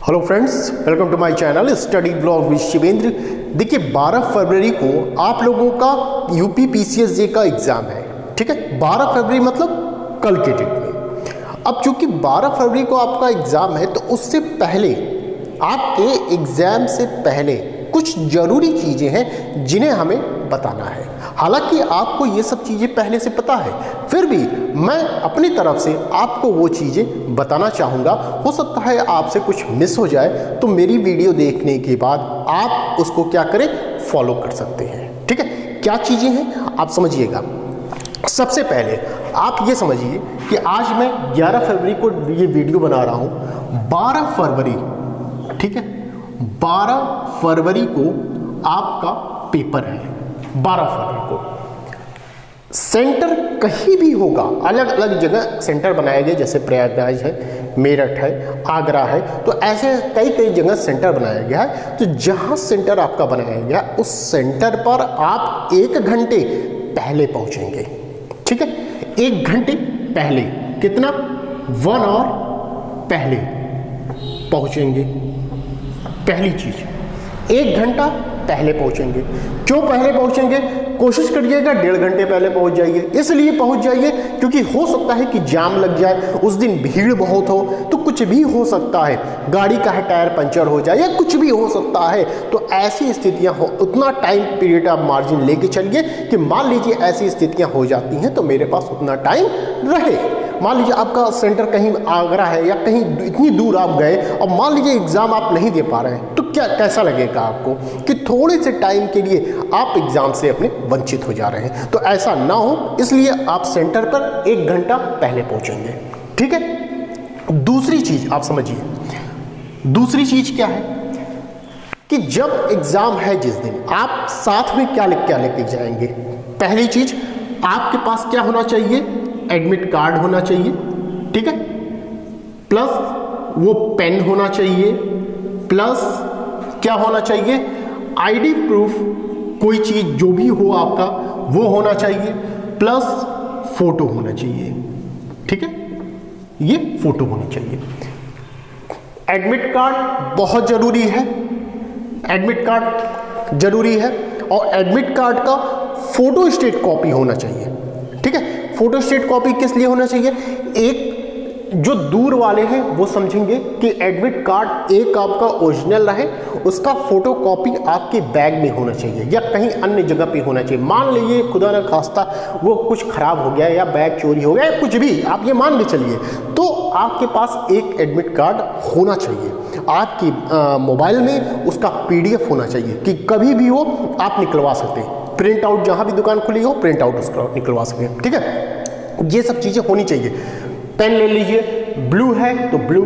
Hello friends, welcome to my channel study blog with Shivendra. देखिए 12 फरवरी को आप लोगों का यूपी पीसीएसजे का एग्ज़ाम है। ठीक है, 12 फरवरी मतलब कल के डेट में। अब चूंकि 12 फरवरी को आपका एग्ज़ाम है तो उससे पहले आपके एग्ज़ाम से पहले कुछ ज़रूरी चीज़ें हैं जिन्हें हमें बताना है। हालांकि आपको ये सब चीज़ें पहले से पता है, फिर भी मैं अपनी तरफ से आपको वो चीज़ें बताना चाहूँगा। हो सकता है आपसे कुछ मिस हो जाए, तो मेरी वीडियो देखने के बाद आप उसको क्या करें, फॉलो कर सकते हैं। ठीक है, क्या चीज़ें हैं आप समझिएगा। सबसे पहले आप ये समझिए कि आज मैं 11 फरवरी को ये वीडियो बना रहा हूँ। 12 फरवरी, ठीक है, 12 फरवरी को आपका पेपर है। 12 फरवरी को सेंटर कहीं भी होगा, अलग अलग जगह सेंटर बनाए गए, जैसे प्रयागराज है, मेरठ है, आगरा है, तो ऐसे कई कई जगह सेंटर बनाया गया है। तो जहां सेंटर आपका बनाया गया उस सेंटर पर आप 1 घंटे पहले पहुंचेंगे। ठीक है, 1 घंटे पहले, कितना, 1 आवर पहले पहुंचेंगे। पहली चीज 1 घंटा पहले पहुंचेंगे। क्यों पहले पहुंचेंगे? कोशिश करिएगा 1.5 घंटे पहले पहुंच जाइए। इसलिए पहुंच जाइए क्योंकि हो सकता है कि जाम लग जाए, उस दिन भीड़ बहुत हो, तो कुछ भी हो सकता है, गाड़ी का है टायर पंचर हो जाए या कुछ भी हो सकता है। तो ऐसी स्थितियां हो, उतना टाइम पीरियड आप मार्जिन लेके चलिए कि मान लीजिए ऐसी स्थितियां हो जाती हैं तो मेरे पास उतना टाइम रहे। मान लीजिए आपका सेंटर कहीं आगरा है या कहीं इतनी दूर आप गए और मान लीजिए एग्ज़ाम आप नहीं दे पा रहे हैं, तो क्या कैसा लगेगा आपको कि थोड़े से टाइम के लिए आप एग्ज़ाम से अपने वंचित हो जा रहे हैं। तो ऐसा ना हो, इसलिए आप सेंटर पर 1 घंटा पहले पहुंचेंगे। ठीक है, दूसरी चीज़ आप समझिए। दूसरी चीज़ क्या है कि जब एग्ज़ाम है जिस दिन, आप साथ में क्या लेके जाएंगे? पहली चीज़, आपके पास क्या होना चाहिए? एडमिट कार्ड होना चाहिए। ठीक है, प्लस वो पेन होना चाहिए, प्लस क्या होना चाहिए? आईडी प्रूफ, कोई चीज जो भी हो आपका वो होना चाहिए, प्लस फोटो होना चाहिए। ठीक है, ये फोटो होनी चाहिए। एडमिट कार्ड बहुत जरूरी है, एडमिट कार्ड जरूरी है, और एडमिट कार्ड का फोटो स्टेट कॉपी होना चाहिए। ठीक है, फोटो स्टेट कॉपी किस लिए होना चाहिए? एक जो दूर वाले हैं वो समझेंगे कि एडमिट कार्ड एक आपका ओरिजिनल रहे, उसका फोटो कॉपी आपके बैग में होना चाहिए या कहीं अन्य जगह पे होना चाहिए। मान लीजिए खुदा न खास्ता वो कुछ खराब हो गया या बैग चोरी हो गया या कुछ भी, आप ये मान के चलिए, तो आपके पास एक एडमिट कार्ड होना चाहिए। आपकी मोबाइल में उसका PDF होना चाहिए कि कभी भी हो आप निकलवा सकते हैं। प्रिंट आउट, जहाँ भी दुकान खुली हो प्रिंट आउट उसका निकलवा सकते हैं। ठीक है, ये सब चीज़ें होनी चाहिए। पेन ले लीजिए, ब्लू है तो ब्लू,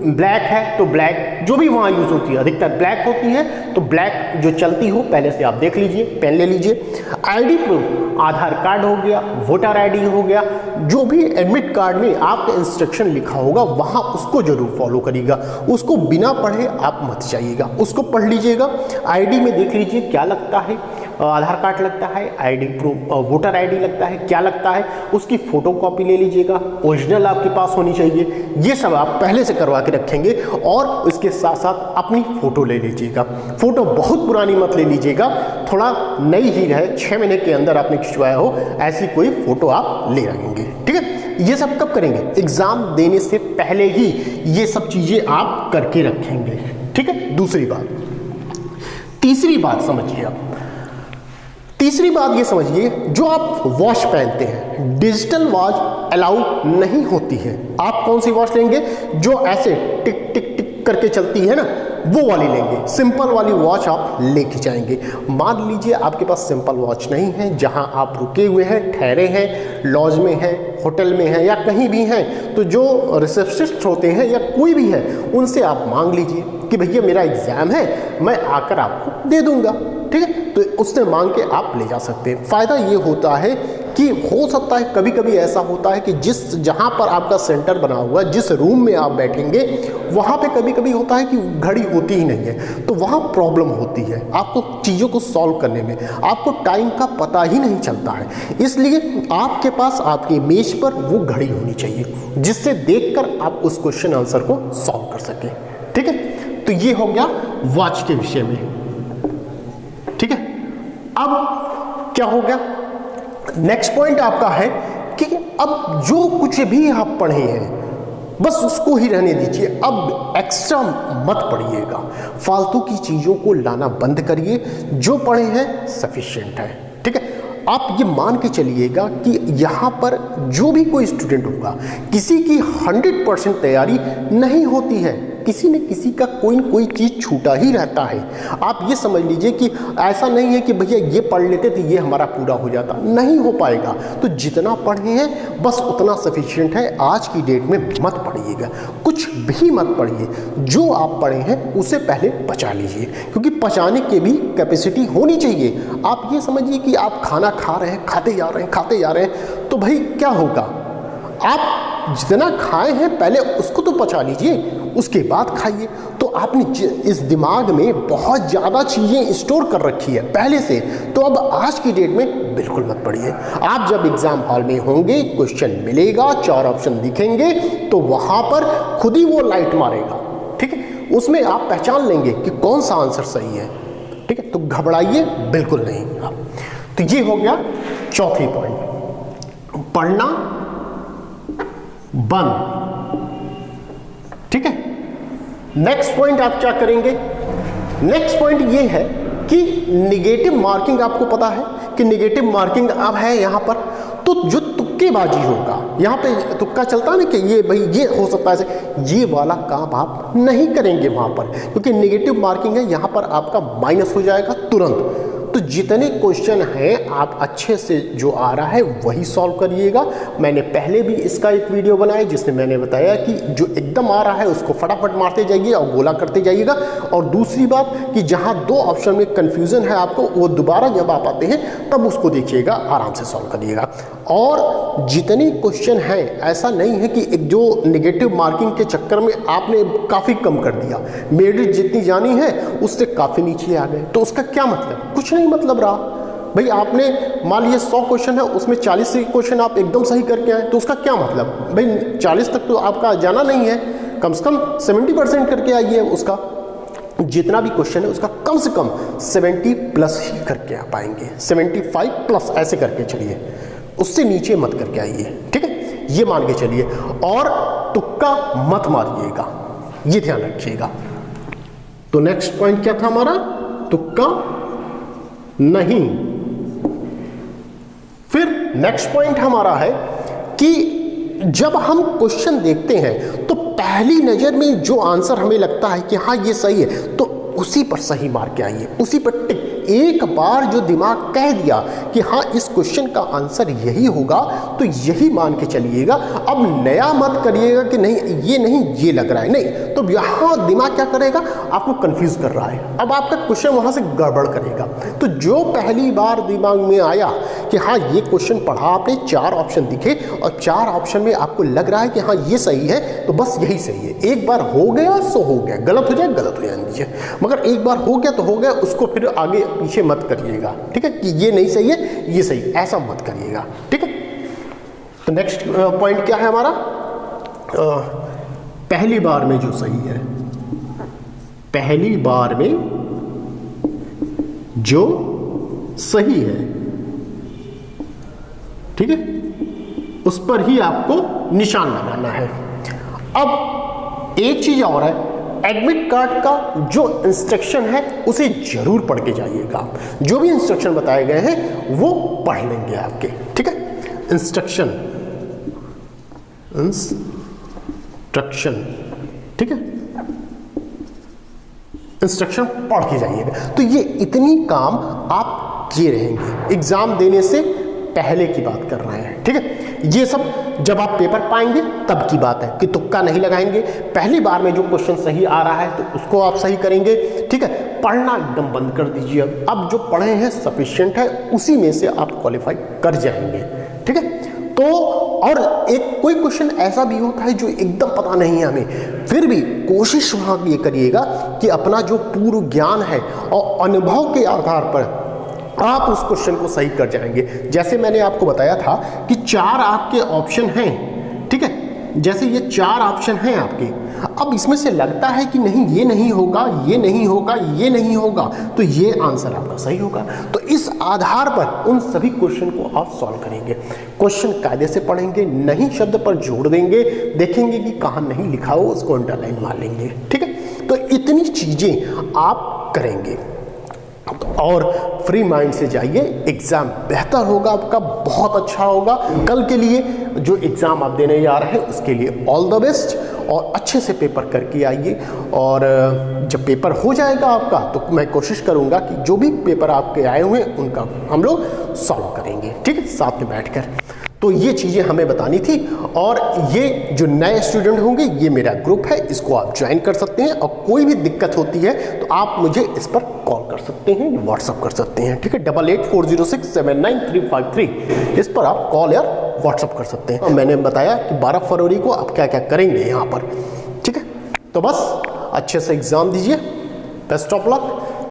ब्लैक है तो ब्लैक, जो भी वहाँ यूज़ होती है, अधिकतर ब्लैक होती है, तो ब्लैक जो चलती हो पहले से आप देख लीजिए, पेन ले लीजिए। आईडी प्रूफ, आधार कार्ड हो गया, वोटर आईडी हो गया, जो भी एडमिट कार्ड में आपका इंस्ट्रक्शन लिखा होगा वहाँ उसको जरूर फॉलो करिएगा। उसको बिना पढ़े आप मत जाइएगा, उसको पढ़ लीजिएगा। आईडी में देख लीजिए क्या लगता है, आधार कार्ड लगता है, आईडी प्रूफ, वोटर आईडी लगता है, क्या लगता है, उसकी फोटो कॉपी ले लीजिएगा, ओरिजिनल आपके पास होनी चाहिए। ये सब आप पहले से करवा के रखेंगे और उसके साथ साथ अपनी फोटो ले लीजिएगा। फोटो बहुत पुरानी मत ले लीजिएगा, थोड़ा नई ही रहे, 6 महीने के अंदर आपने खिंचवाया हो, ऐसी कोई फोटो आप ले रखेंगे। ठीक है, ये सब कब करेंगे? एग्जाम देने से पहले ही ये सब चीजें आप करके रखेंगे। ठीक है, दूसरी बात। तीसरी बात समझिए आप, तीसरी बात ये समझिए, जो आप वॉच पहनते हैं, डिजिटल वॉच अलाउ नहीं होती है। आप कौन सी वॉच लेंगे? जो ऐसे टिक टिक टिक करके चलती है ना, वो वाली लेंगे। सिंपल वाली वॉच आप लेके जाएंगे। मान लीजिए आपके पास सिंपल वॉच नहीं है, जहां आप रुके हुए हैं, ठहरे हैं, लॉज में हैं, होटल में हैं या कहीं भी हैं, तो जो रिसेप्शनिस्ट होते हैं या कोई भी है उनसे आप मांग लीजिए कि भैया मेरा एग्ज़ाम है, मैं आकर आपको दे दूंगा। ठीक है, तो उससे मांग के आप ले जा सकते हैं। फ़ायदा ये होता है कि हो सकता है कभी कभी ऐसा होता है कि जहाँ पर आपका सेंटर बना हुआ है, जिस रूम में आप बैठेंगे, वहाँ पे कभी कभी होता है कि घड़ी होती ही नहीं है, तो वहाँ प्रॉब्लम होती है आपको चीज़ों को सॉल्व करने में, आपको टाइम का पता ही नहीं चलता है। इसलिए आपके पास आपके मेज पर वो घड़ी होनी चाहिए जिससे देखकर आप उस क्वेश्चन आंसर को सॉल्व कर सकें। ठीक है, तो ये हो गया वॉच के विषय में। ठीक है, अब क्या हो गया, नेक्स्ट पॉइंट आपका है कि अब जो कुछ भी आप पढ़े हैं बस उसको ही रहने दीजिए, अब एक्स्ट्रा मत पढ़िएगा, फालतू की चीज़ों को लाना बंद करिए, जो पढ़े हैं सफिशिएंट है। ठीक है, आप ये मान के चलिएगा कि यहाँ पर जो भी कोई स्टूडेंट होगा किसी की 100% तैयारी नहीं होती है, किसी न किसी का कोई न कोई चीज़ छूटा ही रहता है। आप ये समझ लीजिए कि ऐसा नहीं है कि भैया ये पढ़ लेते तो ये हमारा पूरा हो जाता, नहीं हो पाएगा। तो जितना पढ़े हैं बस उतना सफिशिएंट है। आज की डेट में मत पढ़िएगा, कुछ भी मत पढ़िए, जो आप पढ़े हैं उसे पहले पचा लीजिए, क्योंकि पचाने की भी कैपेसिटी होनी चाहिए। आप ये समझिए कि आप खाना खा रहे हैं, खाते जा रहे हैं, तो भाई क्या होगा, आप जितना खाए हैं पहले उसको तो पचा लीजिए, उसके बाद खाइए। तो आपने इस दिमाग में बहुत ज़्यादा चीज़ें स्टोर कर रखी है पहले से, तो अब आज की डेट में बिल्कुल मत पढ़िए। आप जब एग्जाम हॉल में होंगे, क्वेश्चन मिलेगा, 4 ऑप्शन दिखेंगे, तो वहाँ पर खुद ही वो लाइट मारेगा। ठीक है, उसमें आप पहचान लेंगे कि कौन सा आंसर सही है। ठीक है, तो घबराइए बिल्कुल नहीं। तो ये हो गया चौथी पॉइंट, पढ़ना बंद। ठीक है, नेक्स्ट पॉइंट आप क्या करेंगे, नेक्स्ट पॉइंट ये है कि निगेटिव मार्किंग, आपको पता है कि निगेटिव मार्किंग अब है यहाँ पर, तो जो तुक्केबाजी होगा, यहाँ पे तुक्का चलता है ना कि ये भाई ये हो सकता है, ये वाला काम आप नहीं करेंगे वहाँ पर, क्योंकि निगेटिव मार्किंग है, यहाँ पर आपका माइनस हो जाएगा तुरंत। तो जितने क्वेश्चन हैं आप अच्छे से जो आ रहा है वही सॉल्व करिएगा। मैंने पहले भी इसका एक वीडियो बनाया जिसमें मैंने बताया कि जो एकदम आ रहा है उसको फटाफट मारते जाइए और गोला करते जाइएगा। और दूसरी बात कि जहां 2 ऑप्शन में कन्फ्यूज़न है आपको, वो दोबारा जब आप आते हैं तब उसको देखिएगा, आराम से सॉल्व करिएगा। और जितने क्वेश्चन हैं, ऐसा नहीं है कि एक जो नेगेटिव मार्किंग के चक्कर में आपने काफ़ी कम कर दिया, मेरिट जितनी जानी है उससे काफ़ी नीचे आ गए, तो उसका क्या मतलब, कुछ नहीं मतलब रहा। भाई आपने मान लीजिए 100 क्वेश्चन है, उसमें 40 क्वेश्चन आप एकदम सही करके आए, तो उसका क्या मतलब, भाई 40 तक तो आपका जाना नहीं है, कम से कम 70% करके आइए। उसका जितना भी क्वेश्चन है उसका कम से कम 70+ ही करके आ पाएंगे, 75+ ऐसे करके चलिए, उससे नीचे मत करके आइए। ठीक है, ये मान के चलिए, और तुक्का मत मारिएगा, ये ध्यान रखिएगा। तो नेक्स्ट पॉइंट क्या था हमारा, तुक्का नहीं। फिर नेक्स्ट पॉइंट हमारा है कि जब हम क्वेश्चन देखते हैं तो पहली नजर में जो आंसर हमें लगता है कि हाँ ये सही है, तो उसी पर सही मार के आइए, उसी पर टिक। एक बार जो दिमाग कह दिया कि हाँ इस क्वेश्चन का आंसर यही होगा, तो यही मान के चलिएगा। अब नया मत करिएगा कि नहीं ये नहीं ये लग रहा है, नहीं, तो यहाँ दिमाग क्या करेगा, आपको कंफ्यूज कर रहा है, अब आपका क्वेश्चन वहाँ से गड़बड़ करेगा। तो जो पहली बार दिमाग में आया कि हाँ ये क्वेश्चन पढ़ा आपने, 4 ऑप्शन दिखे और 4 ऑप्शन में आपको लग रहा है कि हाँ ये सही है, तो बस यही सही है। एक बार हो गया सो हो गया, गलत हो जाए गलत हो जाने दीजिए, मगर एक बार हो गया तो हो गया, उसको फिर आगे पीछे मत करिएगा। ठीक है, कि ये नहीं सही है ये सही, ऐसा मत करिएगा। ठीक है, तो नेक्स्ट पॉइंट क्या है हमारा, पहली बार में जो सही है, पहली बार में जो सही है, ठीक है, उस पर ही आपको निशान लगाना है। अब एक चीज और है, एडमिट कार्ड का जो इंस्ट्रक्शन है उसे जरूर पढ़ के जाइएगा। जो भी इंस्ट्रक्शन बताए गए हैं वो पढ़ लेंगे आपके। ठीक है, इंस्ट्रक्शन, ठीक है, इंस्ट्रक्शन पढ़ के जाइएगा। तो ये इतनी काम आप किए रहेंगे, एग्जाम देने से पहले की बात कर रहे हैं। ठीक है, ये सब जब आप पेपर पाएंगे तब की बात है कि तुक्का नहीं लगाएंगे। पहली बार में जो क्वेश्चन सही आ रहा है तो उसको आप सही करेंगे। ठीक है, पढ़ना एकदम बंद कर दीजिए। अब जो पढ़े हैं सफिशिएंट है, उसी में से आप क्वालिफाई कर जाएंगे। ठीक है, तो और एक कोई क्वेश्चन ऐसा भी होता है जो एकदम पता नहीं है हमें, फिर भी कोशिश वहाँ ये करिएगा कि अपना जो पूर्व ज्ञान है और अनुभव के आधार पर आप उस क्वेश्चन को सही कर जाएंगे। जैसे मैंने आपको बताया था कि 4 आपके ऑप्शन हैं। ठीक है, जैसे ये 4 ऑप्शन हैं आपके, अब इसमें से लगता है कि नहीं ये नहीं होगा, ये नहीं होगा, ये नहीं होगा, तो ये आंसर आपका सही होगा। तो इस आधार पर उन सभी क्वेश्चन को आप सॉल्व करेंगे। क्वेश्चन कायदे से पढ़ेंगे, नहीं शब्द पर जोड़ देंगे, देखेंगे कि कहाँ नहीं लिखा हो उसको अंडरलाइन मार लेंगे। ठीक है, तो इतनी चीजें आप करेंगे और फ्री माइंड से जाइए, एग्जाम बेहतर होगा आपका, बहुत अच्छा होगा। कल के लिए जो एग्जाम आप देने जा रहे हैं उसके लिए ऑल द बेस्ट, और अच्छे से पेपर करके आइए। और जब पेपर हो जाएगा आपका तो मैं कोशिश करूंगा कि जो भी पेपर आपके आए हुए हैं उनका हम लोग सॉल्व करेंगे, ठीक है, साथ में बैठकर। तो ये चीज़ें हमें बतानी थी। और ये जो नए स्टूडेंट होंगे, ये मेरा ग्रुप है, इसको आप ज्वाइन कर सकते हैं। और कोई भी दिक्कत होती है तो आप मुझे इस पर कॉल कर सकते हैं, व्हाट्सअप कर सकते हैं, ठीक है, 8840679353 इस पर आप कॉल या व्हाट्सअप कर सकते हैं। और मैंने बताया कि 12 फरवरी को आप क्या क्या करेंगे यहाँ पर, ठीक है। तो बस अच्छे से एग्ज़ाम दीजिए, बेस्ट ऑफ लक।